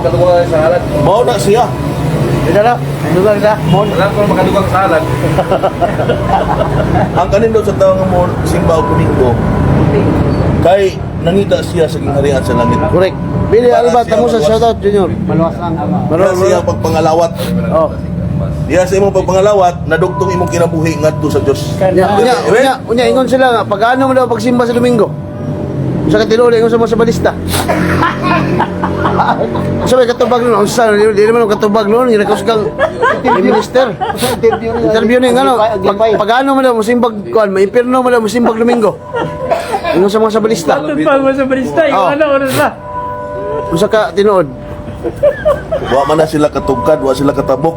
makadugang sa halad. Mao na siya. Ito na. Dugang na. Mon. Wala ko makadugang sa halad. Ang kanin daw sa taong mo simba o Domingo kay nangita siya sa gingharian sa langit. Correct. Bili Alba, tamo sa shoutout Junior. Maluwas lang. Wala siya pagpangalawat. Oh. Diya sa imong pagpangalawat nadugtong imong kinabuhi ngadto sa Dios. Unya, ingon sila nga, pag-ano mo daw pagsimba sa Domingo? Sa katinuod, ingon sa mga sabalista. So may katubag nun, di naman ang katubag nun, yung nakusgang minister. Interview na yung ano, pag-ano mo daw, musimbag, may impirno mo daw, musimbag Domingo. Ingon sa mga sabalista. Pag mo sa barista, yung ano, oras na. Usa ka tinuod. Wa man na sila katugkad, wa sila katabok.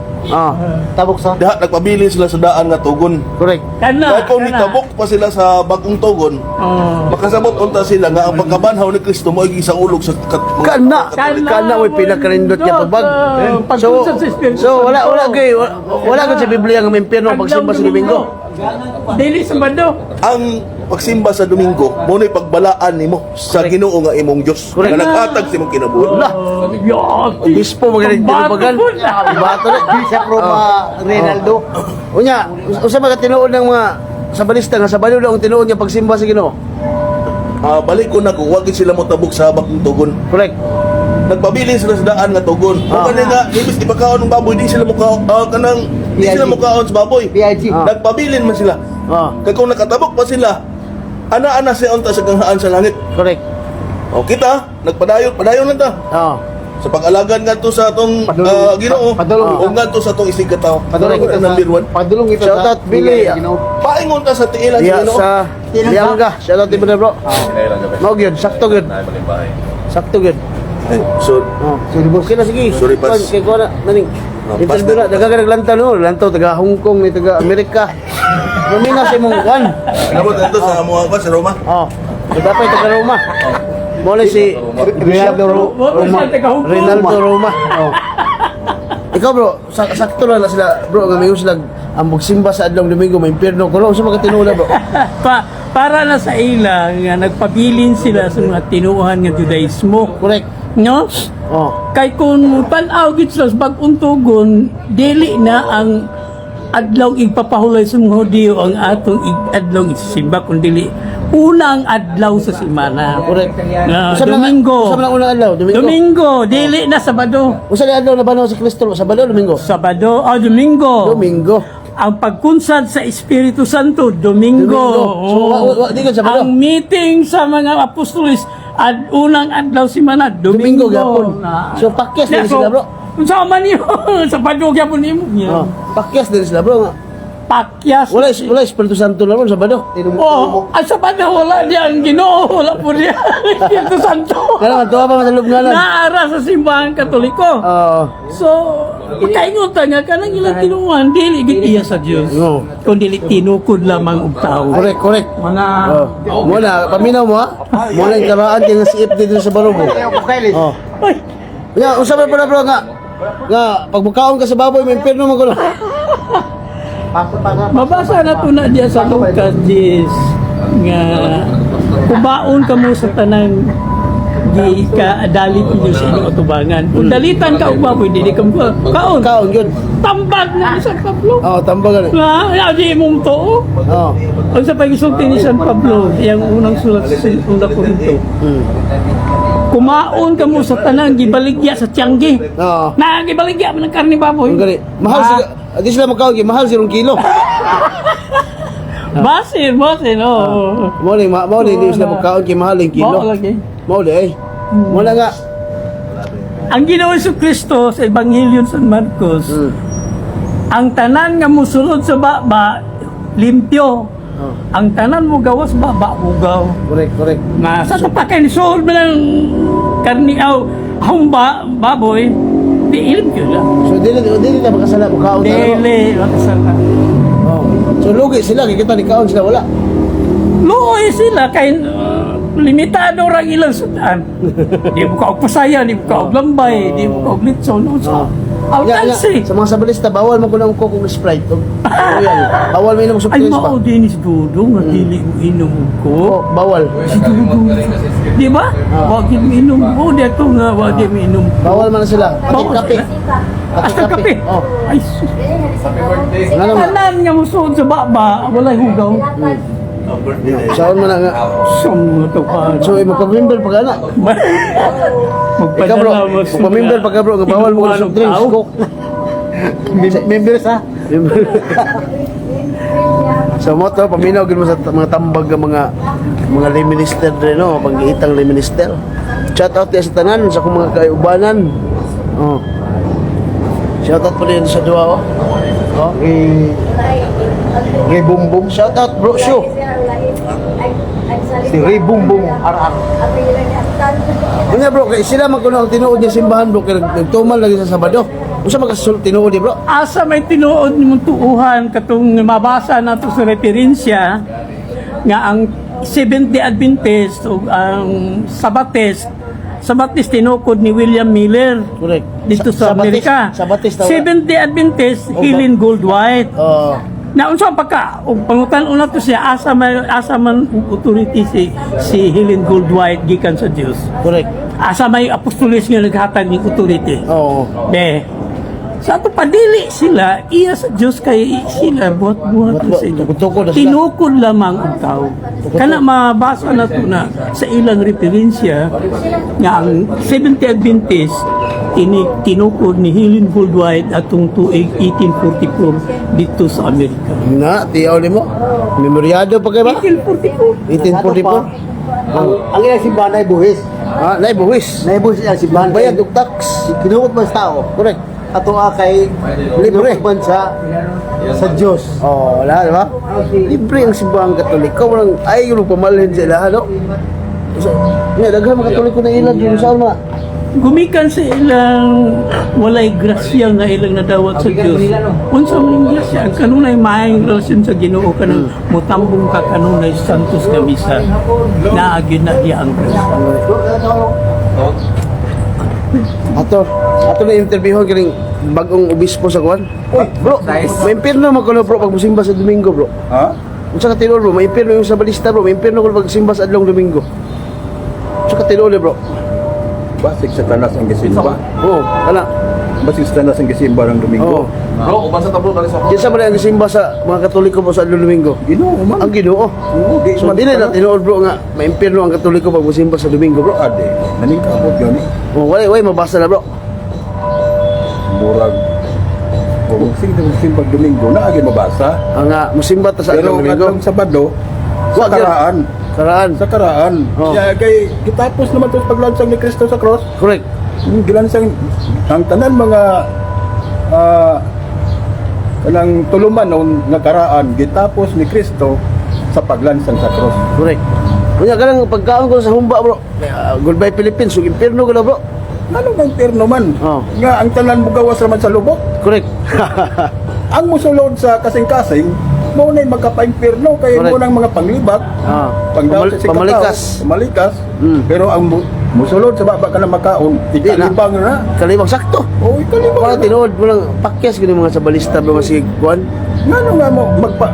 Tabok sa? Diha nagpabilin sila sa daan nga tugon. Correct. Kana. Kaya kung nitabok pa sila sa bagong tugon, makasabot unta sila nga ang pagkabanhaw ni Kristo mo ay isang ulog sa Kana may pinakarindot niya tubag. Wala gud sa Biblia nga may impierno pagsimba sa Domingo. Dili sa bando. ang pagsimba sa Domingo mo na'y pagbalaan nimo sa Ginoo nga imong Dios. Correct. Nga naghatag sa imong kinabuhi. Bispo magaling tinubagan. Bato na. Di siya Roma Rinaldo. Unya, usa ba ka tinuod ng mga sabalista nga sa baliw daw ang tinuod nga pagsimba sa Ginoo? Balik ko na kung wag sila mo tabok sa bagong tugon. Correct. Nagpabilin sila sa daan nga tugon. Kung kanina nga, ibig ipakaon ng baboy, di sila sila mukaon sa baboy. PIG. Nagpabilin man sila. Kaya kung nakatabok pa sila, ana-ana siya unta sa ganghaan sa langit. Correct. O kita, padayon lang ta. Sa pag-alagan nga to sa atong Ginoo. O nga to sa atong isig katao. Padulong ito number one. Padulong ito Shout out, Billy. Paingon ta sa tiilan Diya sa Ginoo. sa Liangga. Shout out din mo na bro. Mao gyud, sakto gyud. Sakto gyud. So, Okay na sige. Sorry, Pas. Kay ko na naning. Pas Interview na daga lantaw no, lantaw taga Hong Kong ni taga Amerika. Lumina sa imong kan. nabot ito sa mga ba sa Roma? Dapat taga Roma. Mole si Rinaldo Roma. Ikaw bro, sakto lang na sila bro nga mayon sila ang magsimba sa adlong Domingo may impierno kuno sa mga tinula bro. Para na sa ilang nga nagpabilin sila sa mga tinuuhan nga Judaismo. Correct. No? Kay kung pan-aw gid sila sa bagong tugon, dili na ang adlaw igpapahulay sa mga Hudiyo ang atong adlaw isisimba kun dili unang adlaw sa semana. Correct. Domingo. Sa unang adlaw, Domingo, dili na Sabado. Usa ni adlaw na banaw sa Kristo, Sabado o Domingo? Sabado o Domingo. Domingo. Ang pagkunsad sa Espiritu Santo, Domingo. So, di ka Sabado. Ang meeting sa mga apostolis at unang adlaw semana, Domingo. Gapon. So pakyas din sila bro. Unsa man niyo? Sabado gyapon nimo. Pakyas din sila bro. Pakyas. Wala Espiritu Santo na ron Sabado. Ang Sabado wala diya ang Ginoo, wala po diya Espiritu Santo. Kaya nga tuwa pa masalog nga lang. Naara sa simbahan Katoliko. So, ikaingon ta nga kanang ilang tinuan dili gid iya sa Dios. Kun dili tinukod lamang og tao. Correct. Muna, paminaw mo ha? Muna yung karaan kaya nga si dito sa Barubo. Ay, Ya, usap pa na bro nga pag mukaon ka sa baboy, may impierno mo ko. mabasa na to na diya sa Lucas 10 nga kubaon ka mo sa tanang di ka dalit niyo sa inyong atubangan. Kung dalitan ka og baboy dili ka mo kaon. Kaon yun. Tambag na ni San Pablo. Tambagan. Ya di mong to. Ang sa pag-isulti ni San Pablo, yung unang sulat sa unang Korinto. Kumaon ka mo sa tanang gibaligya sa tiyanggi. Na gibaligya mo ng karne baboy. Mahal sila, di sila makaon, mahal silang kilo. Basin, oh. Mao ni di sila makaon kay mahal yung kilo. Mao lagi. Mao di Muna nga. Ang ginawa sa Kristo sa Ebanghelyo San Marcos, ang tanan nga musulod sa baba, limpyo. Ang tanan mo gawas baba bugaw. Correct. Na sa tapakay ni Saul bilang karni baboy, di ilim ka lang. So dili na makasala makaon na. Dili, makasala. So lugi sila, kikita ni kaon sila wala. Luoy sila kay limitado ra ilang sudan. Di mo ka og pasaya, di mo ka og lambay, di mo ka og litson. Autansi. Sa mga sabalista, bawal man ko ng Coke ug Sprite. Bawal mo inom sa Ay, drinks ba? mao din si Dudong, nga dili mo inom Oh, ko. bawal. Si Dudong. Di ba? Wag din mo inom ko. Dito nga, wag din mo inom ko. Bawal man na sila. Pati Bawal. kape. Hasta kape. Oh. Ay, sus. Nga naman. Tanan nga mo suod sa baba, walay hugaw. Saan man na nga. Saan mo ito pa? So, magpamimber pag ana. Ikaw bro, Magpadala mo sa magpamimber pag bro, nga bawal mo na sa drinks. Coke. Member sa? So mo to, paminaw gid mo sa mga tambag nga mga lay minister din no, panggiitang lay minister. Shout out sa tanan sa akong mga kaiubanan. Oh. Shout out pa din sa duwa oh. Oh, Ray Bumbum. Shout out bro, show. Si Ray Bumbum RR. Unya bro, kay sila man kuno ang tinuod niya simbahan bro, kay nagtumal lagi sa Sabado. Unsa magasul tinuod ni bro? Asa may tinuod ni mong tuuhan katong mabasa nato sa referensya nga ang Seventh Day Adventist o ang Sabates tinukod ni William Miller Correct. dito sa Amerika. Sabates tawag. Seventh Day Adventist Helen Goldwhite. Oh, Na unsa ang pagka og pangutan-una to siya asa man authority si Helen Goldwhite gikan sa Dios. correct. Asa may apostolis nga naghatag ni authority. Oo. Be. Sa ato padili sila, iya sa Diyos kay sila buhat-buhat Buhat-buhat, sila. tukod-tukod na sila. Tinukod lamang ang tao. Kana mabasa na to na sa ilang referensya nga ang 70 Adventist tinukod ni Helen Goldwhite atong tuig 1844 dito sa Amerika. Na, tiyaw ni mo. Memoryado pa kayo ba? 1844? 1844. Ang ilang simbahan ay buhis. Ah, naibuwis. Naibus ang simbahan. Bayad og tax. Kinuot man sa tao. Correct. Ato kay Libre. kinuot man sa Diyos. Oh, wala, di ba? Libre ang simbahang Katoliko. Walang, ay, yung pamalhin sila, ano? So, nga, daghan mga Katoliko na ilan, yung saan mga? Gumikan sa ilang walay grasya nga ilang nadawat sa Dios. Unsa man yung grasya? Ang kanunay maayong relasyon sa Ginoo kanang mutambong ka kanunay santos nga misa. Naagid na diya ang grasya. Ato na interviewon kining bagong obispo sa Kuan. Bro, may impirno magkuno bro pag musimba sa Domingo, bro. Ha? Unsa ka tinuod bro? May impirno yung sa balista, bro. May impirno ko pag simba sa adlong Domingo. Unsa ka tinuod bro? Basig sa tanas ang gisimba. Oo, ana. Basig sa tanas ang gisimba ng Oo. Domingo. Bro, uban sa tablo kali sa Kinsa man ang simba sa mga Katoliko po sa adlong Domingo? Ginoo man. Ang Ginoo. Oo, di So man dili na tanan. tinuod bro nga may impirno ang Katoliko pag musimba sa Domingo, bro. Ade, naningkamot yun eh. Oh, way mabasa na bro. Murag. Kung simba Domingo, naagin mabasa. Ang musimba ta sa Pero adlong Domingo. atong Sabado, sa Wag yun. karaan. Karaan. Sa karaan. Oh. Kaya kay kitapos naman ito paglansang ni Kristo sa cross. Correct. Gilansang ang tanan mga kanang tuluman noon nga karaan gitapos ni Kristo sa paglansang sa cross. Correct. Kunya kanang pagkaon ko sa humba bro. Goodbye Philippines, ug impierno ko na bro. Ano bang perno man? Oh. Nga ang tanan mo gawas naman sa lubok. Correct. Ang musulod sa kasing-kasing mo na magkapa-impierno kay Correct. mo nang mga panglibak. Ah, Pagdaw sa pamalikas. Pamalikas. Mm. Pero ang musulod sa baba ka na makaon, Di na. ikalibang na. Kalimang sakto. O ikalibang Para na. tinuod mo lang pakyas gini mga sabalista bro masig kuan. Ngano nga mo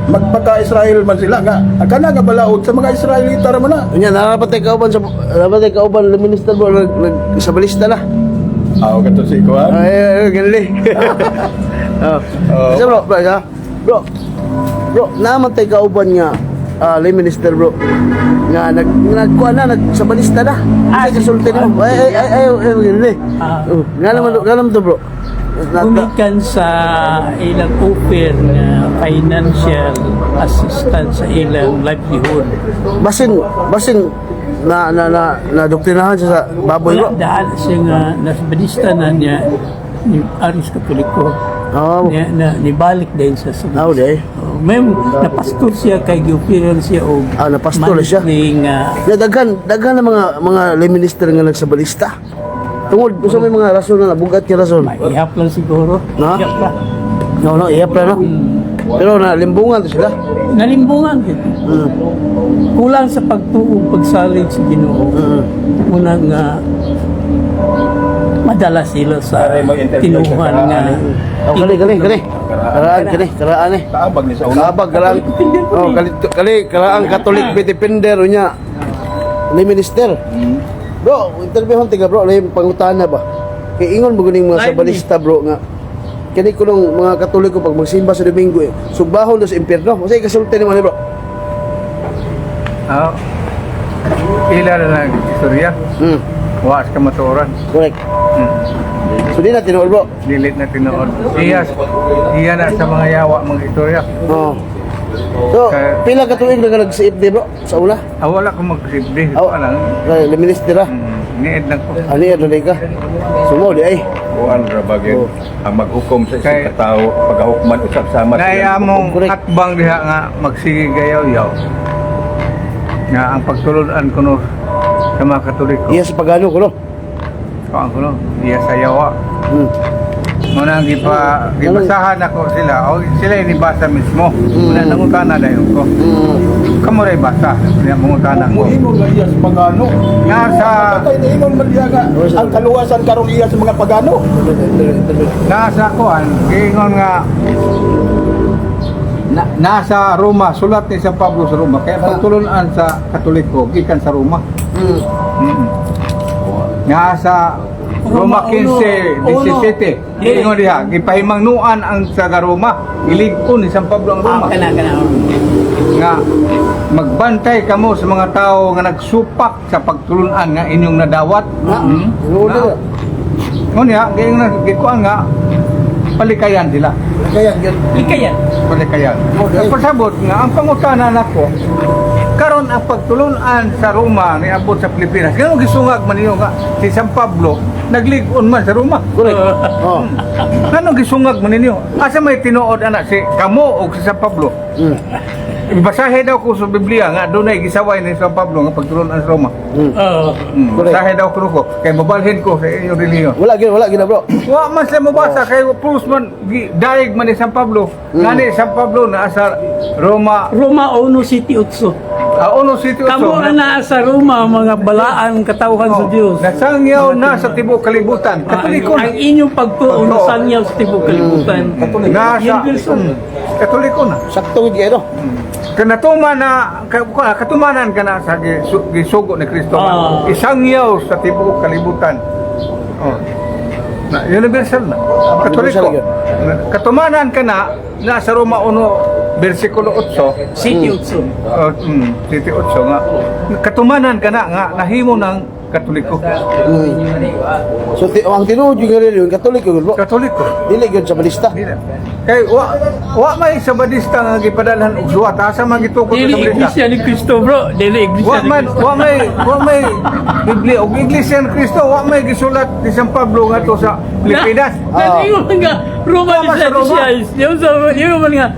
magpaka-Israel man sila nga. Kana nga balaod sa mga Israelita ra man na. Unya narapat tay kauban sa narapat tay kauban ng minister bro sabalista na. Aw kato si Kuan. Ay, ganli. Oh. Oh. Kasi bro, ha? Bro, naman tay kauban nga lay minister bro nga nagkuan na nagsabalista na. Ay kasulti mo. Ay ganli. Nga naman to bro. Gumikan sa ilang offer nga financial assistance sa ilang livelihood. Basin na doktrinahan siya sa baboy bro. Wala dahil siya nga nasbadista na niya ni Aris Katoliko. Oh, Na nibalik din sa sunod. oh day. May napastor siya kay giupiran siya og Napastor siya. monthly nga Ya daghan na mga lay minister nga nagsabalista. Tungod sa may mga rason na bugat ka rason. ihap lang siguro. Ha? Ihap lang. No, ihap na no. Pero na limbungan to sila. Nalimbungan gid. Kulang sa pagtuong pagsalig sa Ginoo. Una nga madala sila sa tinuhan nga. Oh, kali. Karaan eh. Kaabag ni sa una. Kaabag, karaan. Oh, karaan Catholic Bitipender, unya. Ni minister. Bro, interviewhan tiga bro, lain pangutana ba? Kay ingon mo ganing mga Live sabalista bro nga. Kani ko nung mga Katoliko pag magsimba sa Domingo sugbahon do sa impyerno. Kasi kasulti ni mo bro. Ila na lang istorya. Waas ka matuoran. Correct. So di na tinuod bro. Dilit na tinood. Iya na sa mga yawa mga istorya. Oh. So, pila ka tuig na nag-CFD bro sa una? Wala ko magsibdi. Oh, Wala. le minister ah. Niid na ko. Ani adto ka. Sumo di ay. Kuan ra bagay ang maghukom sa isang katao pagahukman usab sama Naya mong Correct. atbang diha nga magsige gayaw-yaw. Nga ang pagtuludan ko no sa mga Katoliko. Iya sa pagano ko no. Kuan ko no. Iya sa yawa. Muna ang gibasahan ako sila. O sila yung ibasa mismo. Muna nangutana na yun ko. Kamu rin basa. Muna mangutana ko. Muingon nga iya sa pagano. Nga sa Patay na ingon man diya nga ang kaluwasan karon iya sa mga pagano. nasa kuan, giingon nga nasa Roma, sulat ni San Pablo sa Roma. Kaya pagtulunan sa Katoliko, gikan sa Roma. Nga sa Roma 15, 17. Giingon diha, gipahimangnuan ang sa Roma. Ilig-on ni San Pablo ang Roma. Nga magbantay kamo sa mga tao nga nagsupak sa pagtulunan nga inyong nadawat. Ngunya, gikuan nga palikayan sila. Kaya gyud. Palikayan. Pasabot nga ang pangutana nako karon ang pagtulunan sa Roma ni abot sa Pilipinas. Kano gisungag man ninyo nga si San Pablo naglig-on man sa Roma. Correct. Oh. Kano gisungag man ninyo? Asa may tinuod anak si kamo o si San Pablo? Basahe daw ko sa Biblia nga dunay gisaway ni San Pablo nga pagtulunan sa Roma. Correct. Basahe daw ko kay mabalhin ko sa inyong relihiyon. Wala gid na bro. Wa man sila mabasa kay plus man daig man ni San Pablo. Ngani San Pablo naa sa Roma, Roma 1 City 8. Uno City Kamo Uso. na sa Roma mga balaan katawhan sa Dios. Nasangyaw na sa tibok kalibutan. Katoliko Ang na. inyong pagtuon sangyaw sa tibok kalibutan. Nasa Yung Wilson. Katoliko na. Sakto gid kayo no. Kanatuman na katumanan ka na sa gisugo ni Kristo. Ah. Isangyaw sa tibok kalibutan. Oh. Na universal na. Katoliko. Universal Katumanan ka na nasa Roma 1 versikulo 8. City 8. City 8 nga. Katumanan ka na nga nahimo ng Katoliko. So ang tinuod yung reliyon Katoliko gud bro. Katoliko. Dili gyud sa balista. Dili. Kay wa may sabadista nga gipadalhan og suwat asa man gitukod sa Dili sabadista. iglesia ni Cristo bro. Dili iglesia ni Cristo. Wa may Biblia og iglesia ni Kristo wa may gisulat ni San Pablo nga to sa Pilipinas. Yung nga Roma Roma sa Roma. 16. Yung man nga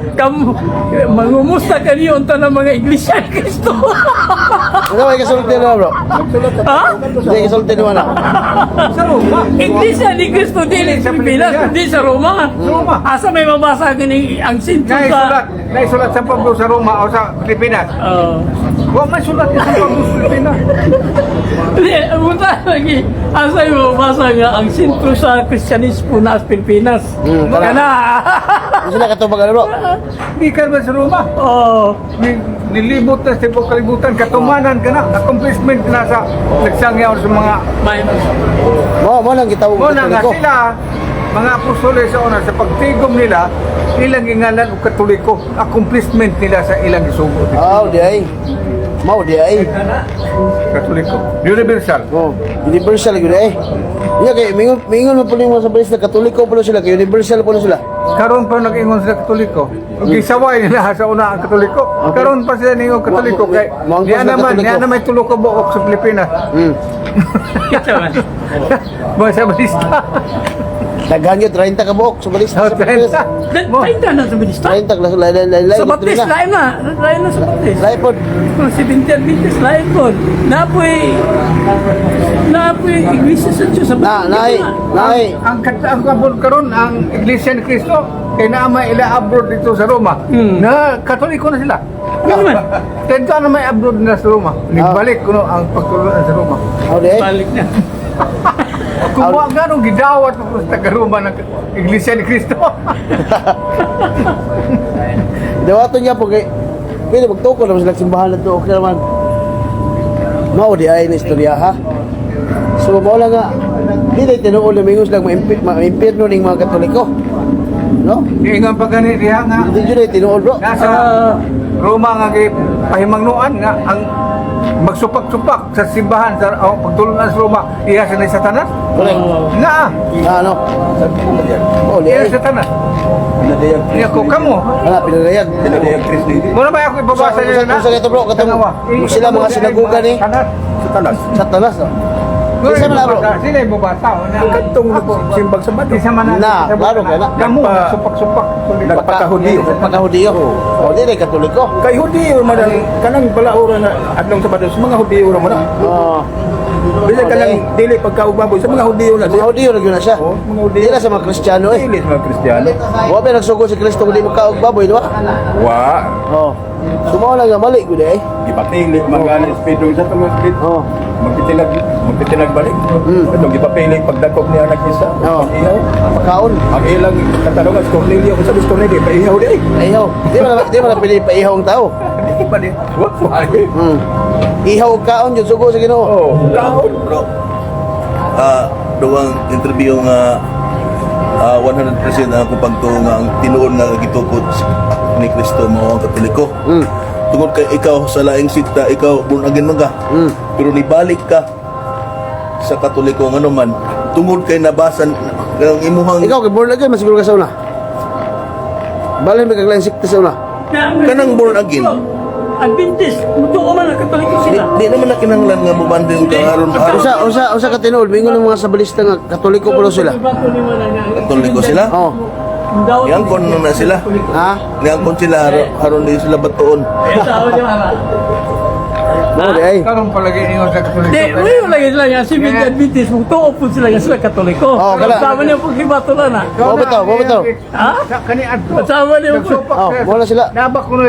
mangumusta ka niyo unta ng mga iglesia ni Cristo. Ano may kasulti na bro? Ha? Hindi kasulti naman na. Sa Roma. Iglesia ni Cristo dili sa Pilipinas, kundi sa Roma. Roma. Asa may mabasa gani ang sintro sa Naisulat San Pablo sa Roma o sa Pilipinas. Wa may sulat ni San Pablo sa Pilipinas. Buta lagi. Asa may mabasa nga ang sintro sa Kristyanismo na sa Pilipinas. Kana. Sila katubag bro. Di ka ba sa Roma? Oh. Nilibot na sa tibok kalibutan, katumanan ka na, accomplishment ka na sa nagsangyaw sa mga Minus. Mo lang gitawag Muna nga Katoliko. sila, mga apostoles sa una, sa pagtigom nila, ilang ingalan o Katoliko, accomplishment nila sa ilang isugo. Di ay. Mao di ay. Katoliko. Universal. Oh, universal gyud ay. Iya kay mingon mo puling mga sa balista Katoliko pulo sila kay universal pulo sila. Karon pa nag-ingon sila Katoliko. Gisaway nila sa una ang Katoliko. Karon pa sila ningon Katoliko kay Mangkos niya na naman, Katoliko. niya naman tulo ka buok sa Pilipinas. Kita man. Mga sa balista. Daghan gyud 30 ka buok sa balista. Oh, 30. Painta na sa Budista. 30 ka lain Sa Baptist, lain na. Lain na sa Baptist. Lain pod. Si Baptist, lain po. Napoy iglesia sa Diyos. Sa Baptist. Nay. Ang kabul karon ang Iglesia ni Cristo kay naama ila abroad dito sa Roma. Na Katoliko na sila. Ano man? Tento na may abroad na sa Roma. Nagbalik kuno ang pagtulunan sa Roma. Aw di ay. Balik na. Kung wa gano'ng gidawat mo sa taga-Roma ng Iglesia ni Cristo. Dawaton niya po kay pwede magtukod naman sila simbahan na to. Okay naman. Mao di ay na istorya ha. So mao lang nga dili tinuod na mingos lang maimpirno ning mga Katoliko. No? Ingon pa gani diha nga Hindi jud ay tinuod bro. nasa Roma nga pahimangnuan nga ang magsupak-supak sa simbahan sa pagtulungan sa Roma iya sa Satanas. Correct. Nga Ano? Oh, di iya ay. sa Satanas. Pinadayag. Iya ko kamo. Wala pinadayag. Pinadayag Kristo hindi. Muna ba ako ibabasa niya na? Sa ito bro, katong sila mga sinaguga ni Satanas. Satanas. Satanas. Isa man na bro. Sila ibabasa. Kantong simbag sa bato. Isa man Na, klaro ka na. Kamu supak-supak. Nagpakahudiyo. Pagka-Hudiyo. O, di na Katoliko. Kay Hudiyo man ang kanang balaura na adlong sa bato sa mga Hudiyo ra man. Oh. Bisan kanang dili pagkaubaboy sa mga Hudiyo na. Mga Hudiyo na yun na siya. Oh, mga Hudiyo. Di na sa mga Kristiyano eh. Dili sa mga Kristiyano. Wa ba nagsugo si Kristo kung di magkaog baboy, di ba? Wa. Oh. Sumaw lang nga mali gud eh. Gipapili mga espiritu sa mga espiritu. Oh. Magtitinag balik. Ito gipapili pagdakop niya anak isa. Oh. Ihaw. Makaon. Ang ilang katanungan sa Cornelio kung sabi sa Cornelio, paihaw di. Ihaw. Di mo na pili pa ihaw ang tao. Di pa di. Wa. Ihaw og kaon yun sugo sa Ginoo. Oh, kaon. Bro, duwang interview nga 100% ako pagtuo nga ang tinuod nga gitukod ni Kristo mao ang Katoliko. Tungod kay ikaw sa laing sikta, ikaw born again man ka. Pero nibalik ka sa Katoliko ngano man tungod kay nabasan ang imuhang Ikaw kay born again masiguro ka sa una. Balay mi kag lain sikta sa una. kanang born again. Adventist, mutuo man ang Katoliko Di, sila. di naman na kinahanglan nga mubanding ka aron Usa ka tinuod mingon ng mga sabalista nga Katoliko pala sila. Katoliko sila. Oh. Niangkon na sila. Ha? Niangkon sila aron di sila batuon. Mo di ay. Karong palagi ingon sa Katoliko. Di, uyo lagi sila nga, si Big Adventist, mutuo po sila nga sila Katoliko. Oh, kala. Sama niya po kibato na na. Mo bitaw. Ha? Sa kani adto. Sama niya po. Oh, mo na sila. Naba ko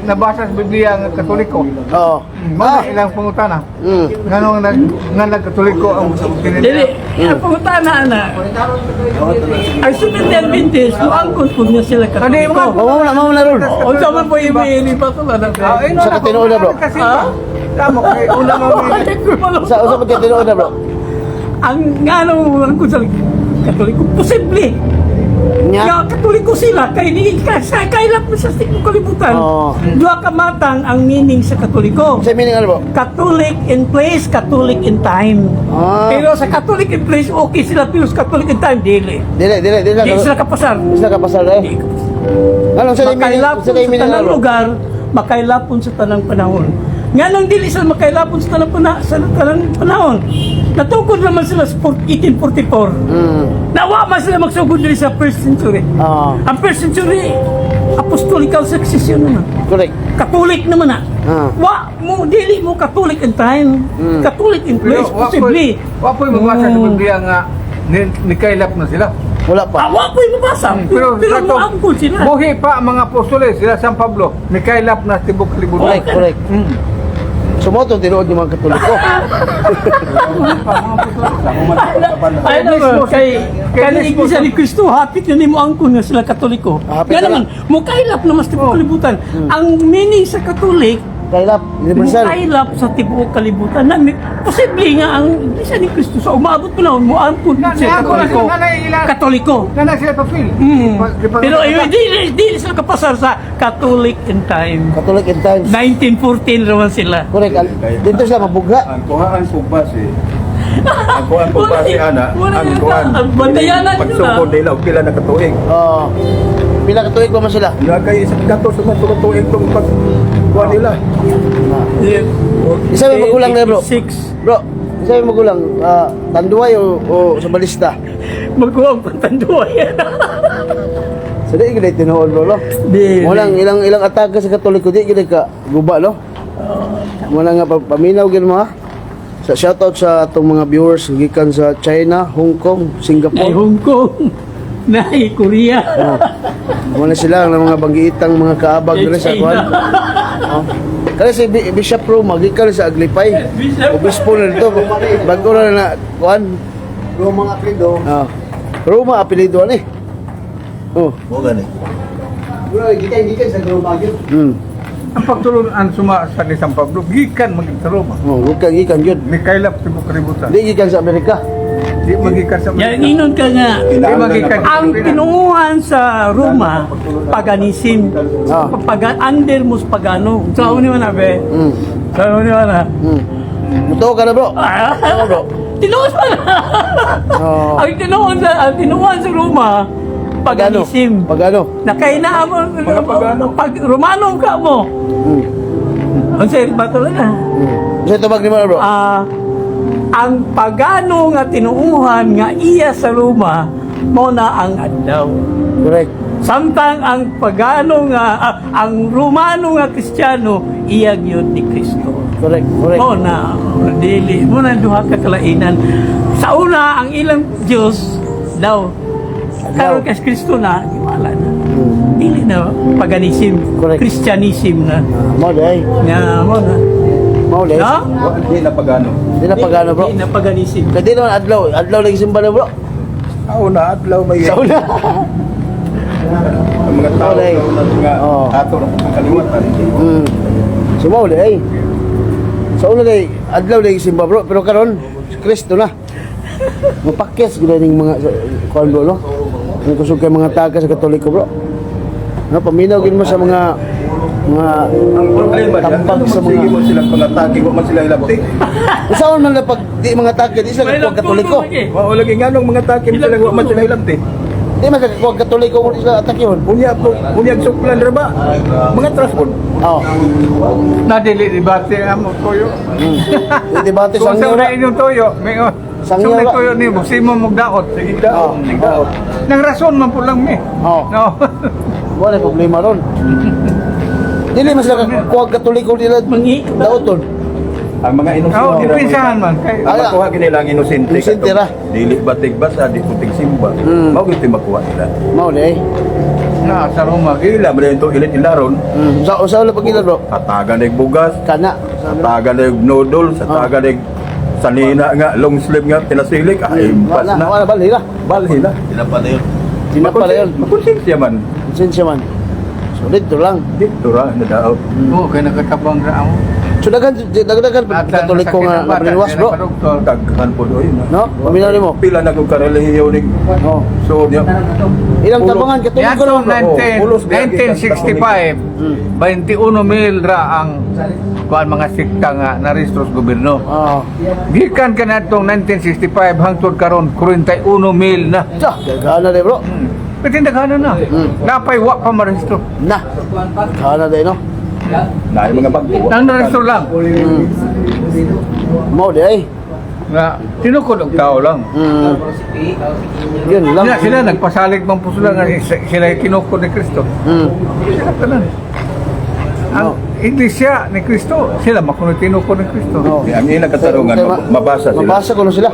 nabasa sa Biblia nga Katoliko. Oo. Mga ilang pangutana. Nganong nga nagkatoliko ang Dili, ang pangutana na, ang Seventh Adventist, muangkot po niya sila Katoliko. Mo na ron. O sama po yung may pato na na. Sa katinuod na, bro. Kasi Ha? tama kay una mo Usa pag tinuod na bro. Ang ngano ang ko sa Katoliko, posible. Nya. Nga Katoliko sila, kay kailap mo sa kalibutan. Oo. Dua ka matang ang meaning sa Katoliko. Sa meaning ano bro? Catholic in place, Catholic in time. Ah. Pero sa Catholic in place, okay sila. Pero sa Catholic in time, dili. Dili. Di sila kapasar. Sila ka pasal eh. Anong sa meaning? Makailapon Sa sa meaning tanang ano? lugar, makailapon sa tanang panahon. Nga nang dili sila makailapon sa tanang panahon. Natukod naman sila sa 1844. Nawa man sila magsugod dili sa first century. Ah. Ang first century, apostolical succession naman. Correct. Catholic naman na. Wa mo dili mo Catholic in time, Catholic in place, possibly. wa po mabasa sa Biblia nga ni kailap na sila. Wala pa. Awa ko yung mabasa. Pero sato, mo angkol sila. buhi pa ang mga apostoles sila San Pablo ni kailap na tibok kalibutan. Correct. Sumoto tinuod yung mga Katoliko. Ay naman, kay Iglesia ni Cristo, hapit yun mo angkol nga sila Katoliko. Hapit Nga na naman, mukailap naman sa tibuok kalibutan. Ang meaning sa Katolik, Kailap. Universal. mukailap sa tibuok kalibutan. Na, posible nga ang Iglesia ni Cristo sa umabot pa na, mo angkol siya Katoliko. Katoliko. Nana sila to feel. Pero di sila kapasar sa Catholic in time. Catholic in times. 1914 naman sila. Correct. Dito sila mabugha. Ang kuhaan po base. Ang kuhaan po base ana. Ang kuhaan. Ang bandayanan nyo na. Pagsugod nila og pila na katuig. Oo. Pila Katolik ba man sila? Nagay sa gatos sa mga katuig tong pagkuha nila. Isa may magulang na bro. 6. Bro, isa may magulang. Tanduay o sa balista? Magkuha ang pantanduay. So di gid tinuod bro. Di. Walang ilang atake sa Katoliko di gid ka guba no. Wala nga paminaw gid mo ha. Sa shoutout sa atong mga viewers gikan sa China, Hong Kong, Ay, Singapore. Hong Kong. Nay, Korea. Muna sila ang mga banggiitang mga kaabag nila sa China. kwan. Oh. Kaya si Bishop Roma gikan sa Aglipay. Bishop. Obispo na dito. Bago na kwan Roma nga apelido. Roma apelido ni. Oh. Mo gani. Bro, gikan sa Roma yun. Ang pagtulunan suma sa ni San Pablo, gikan maging sa Roma. Oh, gikan yun. Ni kailap sa kalibutan. Di gikan sa Amerika. Di magikan sa Yan, inon ka nga. Di magikan sa Ang tinunguhan sa Roma, paganism. Andermus pagano. Sa uni man be. Sa uni man. Muto ka na bro. Bro. Tinuos pa na. Oh. Ang tinunguhan sa Roma, paganism. Pagano? Nakainaan mo, pag Romano ka mo. Ang sa'yo, bato na. Sa tubag ni mo na bro. Ang pagano nga tinuuhan nga iya sa Roma, mo na ang adlaw. Correct. Samtang ang pagano nga, ang Romano nga Kristiyano, iya gyud ni Kristo. Correct. Correct. Mo na, dili, mo na duha ka kalainan. Sa una, ang ilang Diyos daw, karon kas Kristo na, wala na. Dili na paganism, Correct. Christianism na. Mo day. Nga, mo na. Mo day. No? Hindi na pagano. Di na pagano bro. Di na paganism. Kadi naman adlaw lagi simba na bro. Una adlaw may Sa una. ang mga tao Wala eh. nga Oo. ato na kalimutan. Sumaw day. Sa una day adlaw lagi simba bro, pero karon Kristo na. Mapakis gila ning mga kuan bro no. Ang kusog kay mga taga sa Katoliko bro. No, paminaw gid mo sa mga Ang problema diyan, tambag sa sige mo mga silang pangatake, wa man sila ilabti. usaon man na pag di mga taga di sila kuwag Katoliko. Wa lagi nganong mga take sila wa man sila ilabti. Di man sila kuwag Katoliko mo sila atakyon. Unya suklan ra ba? Mga transport. Oh. Nadili debate ang mo toyo. Di debate Kung sang sa yura. una inyong toyo, may Sang sumay yura. toyo ni Buksimo Mugdaot. Sige Oh. daot. Nang rason man po lang mi. Oh. No. Wala problema ron. Dili mas kuwag Katoliko nila daoton. Ang mga Oh, inosente ra. ipinsahan man kay Ang makuha kinila ang inosente. Inosente ra. Dili batig basa, di puting simba. Mao gito makuha nila. Mao day. na sa Roma. Ila man ito ilit ilaron. Sa ulo pag ilan bro? Tatagan ng bugas, Kana. tatagan ng noodles, tatagan ng sanina nga, long sleeve nga, pinasilik, ay impas Wala, na. wala balhi na. Balhi na. Tinapa na yun. Sina pala yun. Makonsensya man. Sensya man. So dito lang. Dito ra, nadaot. Oo, kaya nagkatabang ra ako. So dagdagan Katoliko nga nabliwas bro. Daghan po doon. No? Paminaw mo. Pila na kong karelihiyo ni Oh. so niya. Ilang tabangan Katoliko Yato ron bro? 1965, 21,000 ra ang kuan mga sikta nga narehistro sa gobyerno. Ah. Gikan ka na itong 1965 hangtod karon 41,000 na. Tsa, gagana day bro. Pitindaghanan na. Napay wa pa marehistro. Na. Gagana day no. Na yung mga bagpo. Nang narehistro lang. Mao day. Nga tinukod ang tao lang. Yun lang. Sila nagpasalig man po sila nga sila kinukod ni Kristo. Sila tanan. Ang Iglesia ni Kristo, sila makunod tinukod ni Kristo. Oh. Ang ilang katarungan, mabasa sila. Mabasa ko na sila.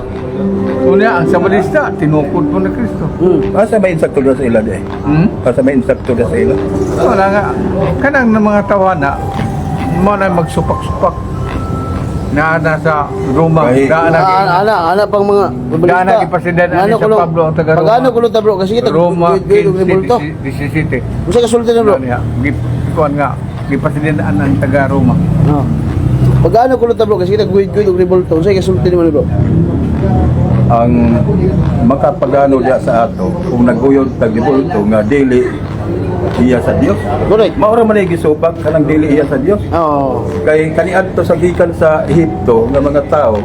Kunya ang sabalista tinukod po ni Kristo. Asa may insakto na sa ila di? Asa may insakto na sa ila? Wala nga kanang ng mga tawana mo na magsupak-supak na sa Roma, Kahit- Ana pang mga Daan na gipasidad ani sa Pablo ang taga Pag ano Roma. kulo ta bro kasi kita Roma bulto. 15:17. Usa ka sultan na bro. Kuan nga gipasidaan ang taga Roma. Ah. Pag ano kulo ta bro kasi kita guid og revolto. Usa ka sultan mo bro. Ang makapagano diya sa ato kung naguyod tagibulto nga dili iya sa Dios. Correct. Maura man ay gisubak kanang dili iya sa Dios. Oh. Kay kaniadto sa gikan sa Ehipto nga mga tao,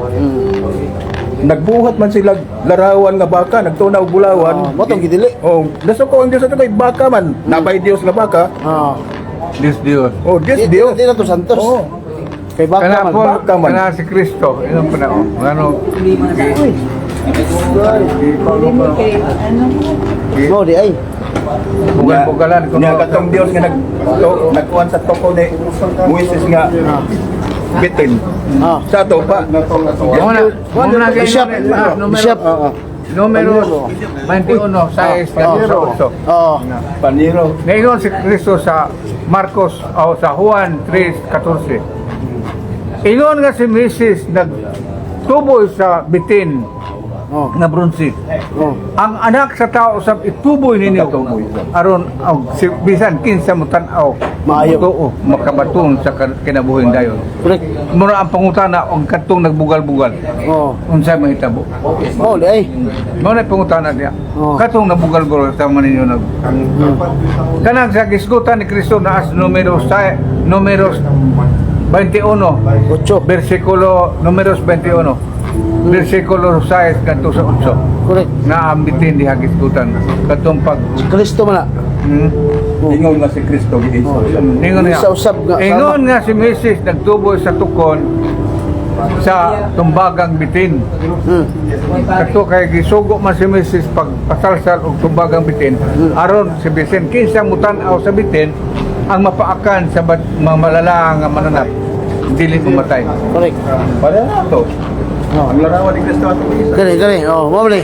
nagbuhat man sila larawan nga baka, nagtunaw bulawan. Motong gidili. Oh, naso ko ang Dios ato kay baka man, nabay Dios nga baka. Ah. Dios. Oh, Dios Dios. Di na to santos. Oh. Kay baka Kana man. po, baka man. kana si Kristo. Ilan po na o. Ano? Mo di ay. Bugal-bugalan. Nya katong Dios nga nagkuan sa toko ni Moises nga bitin. Ah. Sa ato pa. Muna kayo. Bishop. Bishop. Numero 21, 6, 18. Oh. Paniro. Ngayon si Kristo sa Marcos o sa Juan 3:14. Ingon nga si Mrs. nagtuboy sa bitin Oh. nga bronze. Oh. Ang anak sa tao usab ituboy ninyo aron si bisan kinsa mo tan-aw Maayo. oo makabaton sa kinabuhing dayon. Correct. Mura ang pangutana og kadtong nagbugal-bugal. Oh. Unsay mahitabo? Oh, ay. Mao na pangutana diya. Oh. Katong nagbugal-bugal tama ninyo nag kanang sa gisgutan ni Kristo na as numeros 21 Ocho. versikulo numeros 21 versikulo 6 kanto sa 8 Correct. na ambitin di hagisgutan katong pag Kristo man na. Ingon nga si Kristo giiso. Ingon nga. Sa usab nga. Ingon nga si Mrs. nagtuboy sa tukon sa tumbagang bitin. Kato kay gisugo man si Mrs. pag pasalsal og tumbagang bitin aron si Bisen kinsa mutan-aw sa bitin ang mapaakan sa mga malala nga mananap dili pumatay. Correct. Para na to. Ang larawan ni Kristo ato isa. Gani. Oh, mo ni.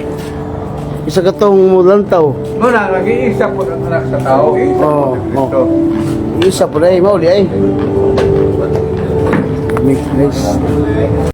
Isa ka tong lantaw. Muna nag-iisa po ang anak sa tao. Oh, Kristo. Isa po na mo ni ay. Next.